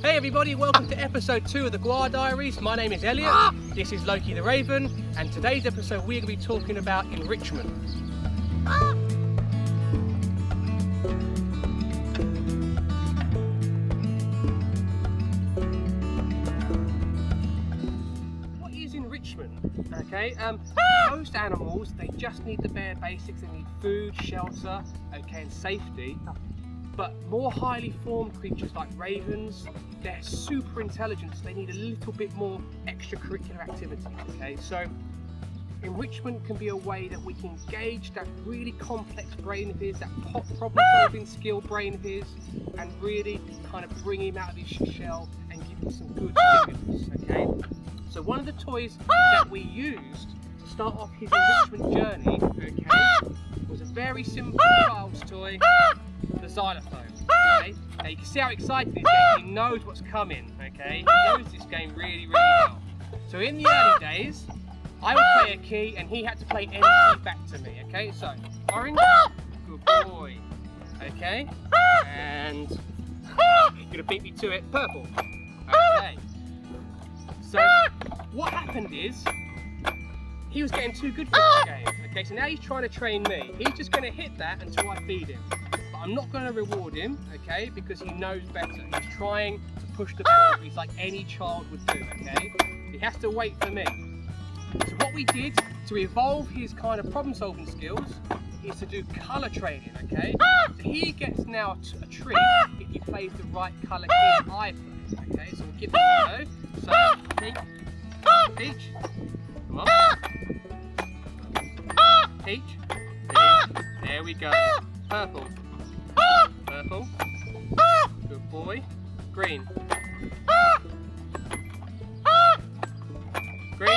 Hey everybody, welcome to episode 2 of the Gwah Diaries. My name is Elliot, this is Loki the Raven, and today's episode we're going to be talking about enrichment. What is enrichment? Okay, most animals, they just need the bare basics. They need food, shelter, okay, and safety. But more highly formed creatures like ravens, they're super intelligent, so they need a little bit more extracurricular activity, okay? So enrichment can be a way that we can gauge that really complex brain of his, that problem-solving skill brain of his, and really kind of bring him out of his shell and give him some good stimulus, okay? So one of the toys that we used to start off his enrichment journey, okay, was a very simple child's toy, the xylophone, okay? Now you can see how excited he is. He knows what's coming, okay? He knows this game really, really well. So in the early days, I would play a key and he had to play any key back to me, okay? So, orange, good boy, okay? And you're gonna beat me to it, purple, okay? So, what happened is, he was getting too good for this game, okay? So now he's trying to train me. He's just gonna hit that until I feed him. I'm not going to reward him, okay, because he knows better. He's trying to push the boundaries like any child would do, okay? He has to wait for me. So what we did to evolve his kind of problem-solving skills is to do colour training, okay? So he gets now a treat if he plays the right colour key I play, okay? So we'll give this a go. So, peach, come on. Peach, there we go. Purple. Purple, good boy, green, green,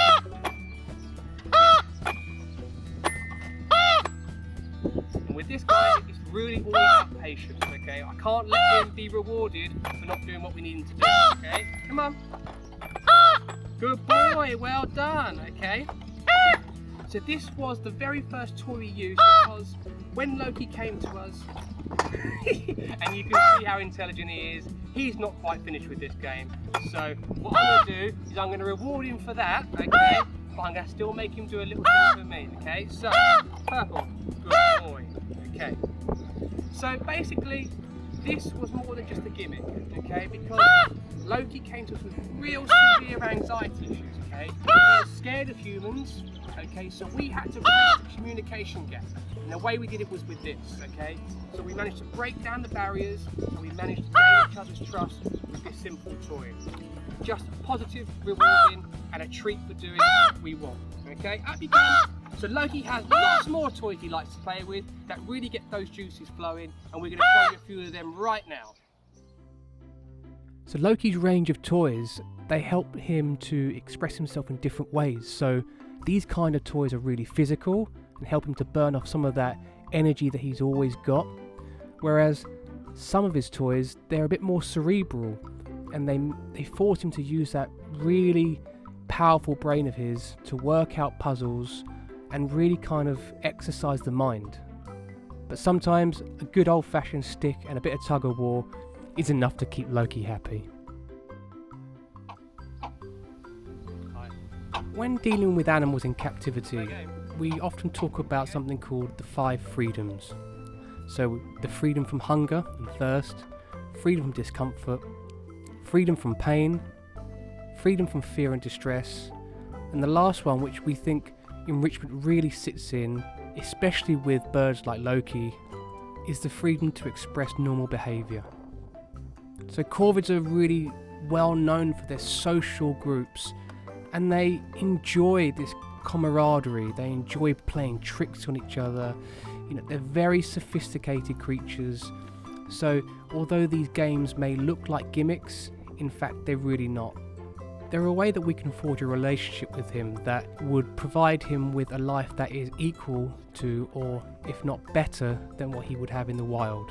and with this guy it's really all about patience, okay? I can't let him be rewarded for not doing what we need him to do, okay? Come on, good boy, well done, okay? So this was the very first toy we used because when Loki came to us, and you can see how intelligent he is, he's not quite finished with this game. So what I'm going to do is I'm going to reward him for that, okay? But I'm going to still make him do a little thing for me, okay? So, purple, good boy, okay? So basically, this was more than just a gimmick, okay? Because Loki came to us with real severe anxiety issues, okay? He was scared of humans, okay? So we had to bridge the communication gap. And the way we did it was with this, okay? So we managed to break down the barriers, and we managed to gain each other's trust with this simple toy. Just positive, rewarding, and a treat for doing what we want, okay? Up you come. So Loki has lots more toys he likes to play with that really get those juices flowing, and we're going to show you a few of them right now. So Loki's range of toys, they help him to express himself in different ways. So these kind of toys are really physical and help him to burn off some of that energy that he's always got. Whereas some of his toys, they're a bit more cerebral and they force him to use that really powerful brain of his to work out puzzles and really kind of exercise the mind. But sometimes a good old-fashioned stick and a bit of tug-of-war is enough to keep Loki happy. When dealing with animals in captivity, we often talk about something called the 5 freedoms. So the freedom from hunger and thirst, freedom from discomfort, freedom from pain, freedom from fear and distress, and the last one, which we think enrichment really sits in, especially with birds like Loki, is the freedom to express normal behaviour. So corvids are really well known for their social groups, and they enjoy this camaraderie, they enjoy playing tricks on each other. You know, they're very sophisticated creatures. So although these games may look like gimmicks, in fact they're really not. They're a way that we can forge a relationship with him that would provide him with a life that is equal to, or if not better than, what he would have in the wild.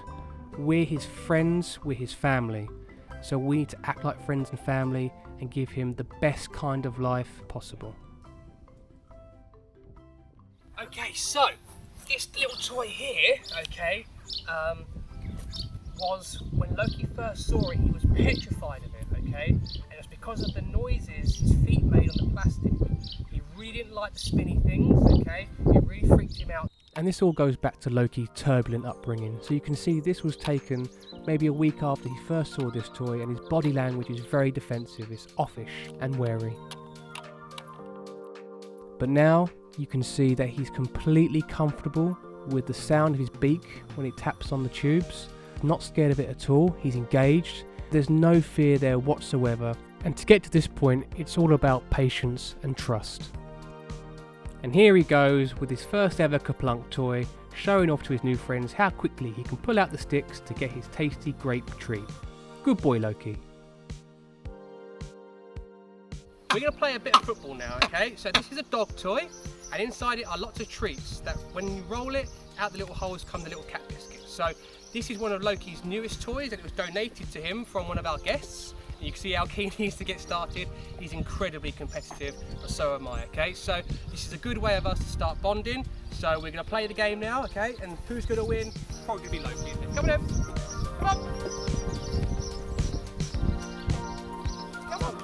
We're his friends, we're his family. So we need to act like friends and family and give him the best kind of life possible. Okay, so this little toy here, okay, was when Loki first saw it, he was petrified of it, okay? And it's because of the noises his feet made on the plastic. He really didn't like the spinny things, okay? It really freaked him out. And this all goes back to Loki's turbulent upbringing. So you can see this was taken maybe a week after he first saw this toy, and his body language is very defensive, it's offish and wary. But now you can see that he's completely comfortable with the sound of his beak when he taps on the tubes. Not scared of it at all, he's engaged. There's no fear there whatsoever. And to get to this point, it's all about patience and trust. And here he goes with his first ever Kerplunk toy, showing off to his new friends how quickly he can pull out the sticks to get his tasty grape treat. Good boy, Loki. We're going to play a bit of football now, okay? So this is a dog toy, and inside it are lots of treats that when you roll it, out the little holes come the little cat biscuits. So this is one of Loki's newest toys, and it was donated to him from one of our guests. You can see how keen he is to get started. He's incredibly competitive, but so am I, okay? So this is a good way of us to start bonding. So we're going to play the game now, okay? And who's going to win? Probably going to be Loki, isn't it? Come on, then. Come on. Come on.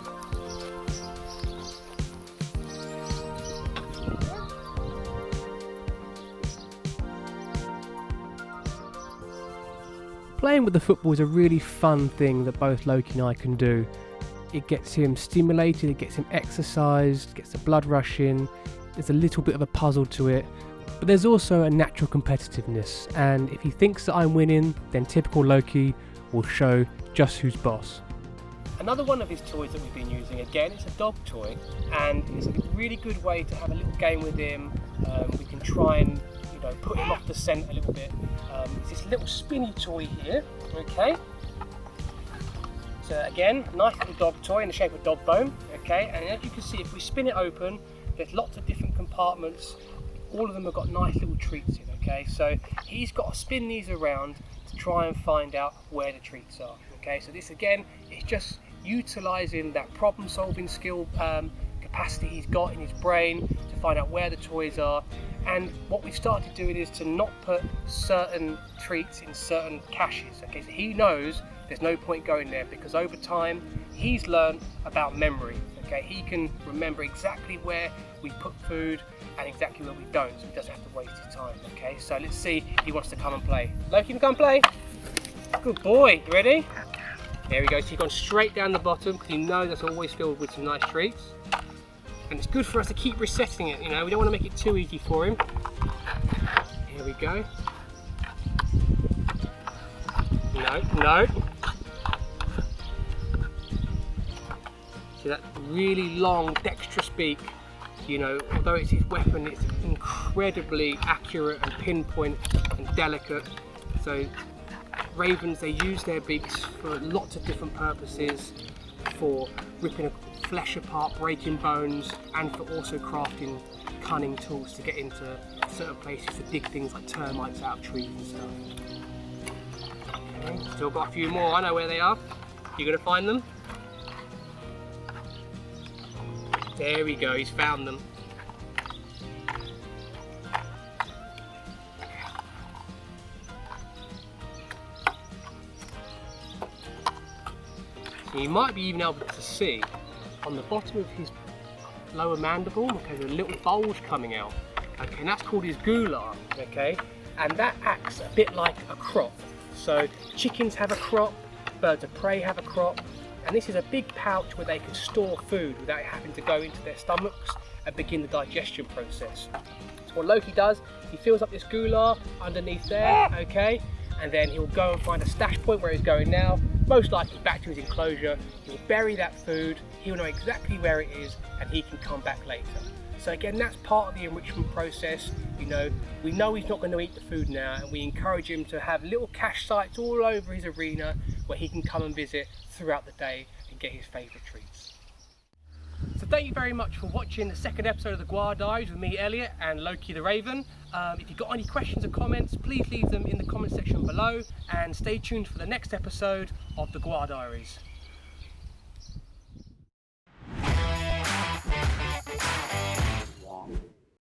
Playing with the football is a really fun thing that both Loki and I can do. It gets him stimulated, it gets him exercised, gets the blood rushing. There's a little bit of a puzzle to it, but there's also a natural competitiveness, and if he thinks that I'm winning, then typical Loki will show just who's boss. Another one of his toys that we've been using, again, it's a dog toy, and it's a really good way to have a little game with him. We can try and put him off the scent a little bit. It's this little spinny toy here, okay? So again, nice little dog toy in the shape of dog bone, okay? And as you can see, if we spin it open, there's lots of different compartments. All of them have got nice little treats in, okay? So he's got to spin these around to try and find out where the treats are, okay? So this again is just utilising that problem-solving skill capacity he's got in his brain to find out where the toys are. And what we've started doing is to not put certain treats in certain caches, okay? So he knows there's no point going there, because over time he's learned about memory, okay? He can remember exactly where we put food and exactly where we don't, so he doesn't have to waste his time, okay? So let's see if he wants to come and play. Loki, come play. Good boy, you ready? There he goes. He's gone straight down the bottom because he knows that's always filled with some nice treats. And it's good for us to keep resetting it, we don't want to make it too easy for him. Here we go. No. See that really long, dexterous beak, although it's his weapon, it's incredibly accurate and pinpoint and delicate. So ravens, they use their beaks for lots of different purposes, for ripping flesh apart, breaking bones, and for also crafting cunning tools to get into certain places to dig things like termites out of trees and stuff. Okay, still got a few more. I know where they are. You gonna find them? There we go, he's found them. So you might be even able to see on the bottom of his lower mandible, okay, there's a little bulge coming out, okay, and that's called his Gwah, okay, and that acts a bit like a crop. So chickens have a crop, birds of prey have a crop, and this is a big pouch where they can store food without having to go into their stomachs and begin the digestion process. So what Loki does, he fills up this Gwah underneath there, okay, and then he'll go and find a stash point where he's going now, most likely back to his enclosure. He'll bury that food, he'll know exactly where it is, and he can come back later. So again, that's part of the enrichment process. We know he's not going to eat the food now, and we encourage him to have little cache sites all over his arena where he can come and visit throughout the day and get his favourite treats. So thank you very much for watching the second episode of the Gwah Diaries with me, Elliot, and Loki the Raven. If you've got any questions or comments, please leave them in the comment section below, and stay tuned for the next episode of the Gwah Diaries.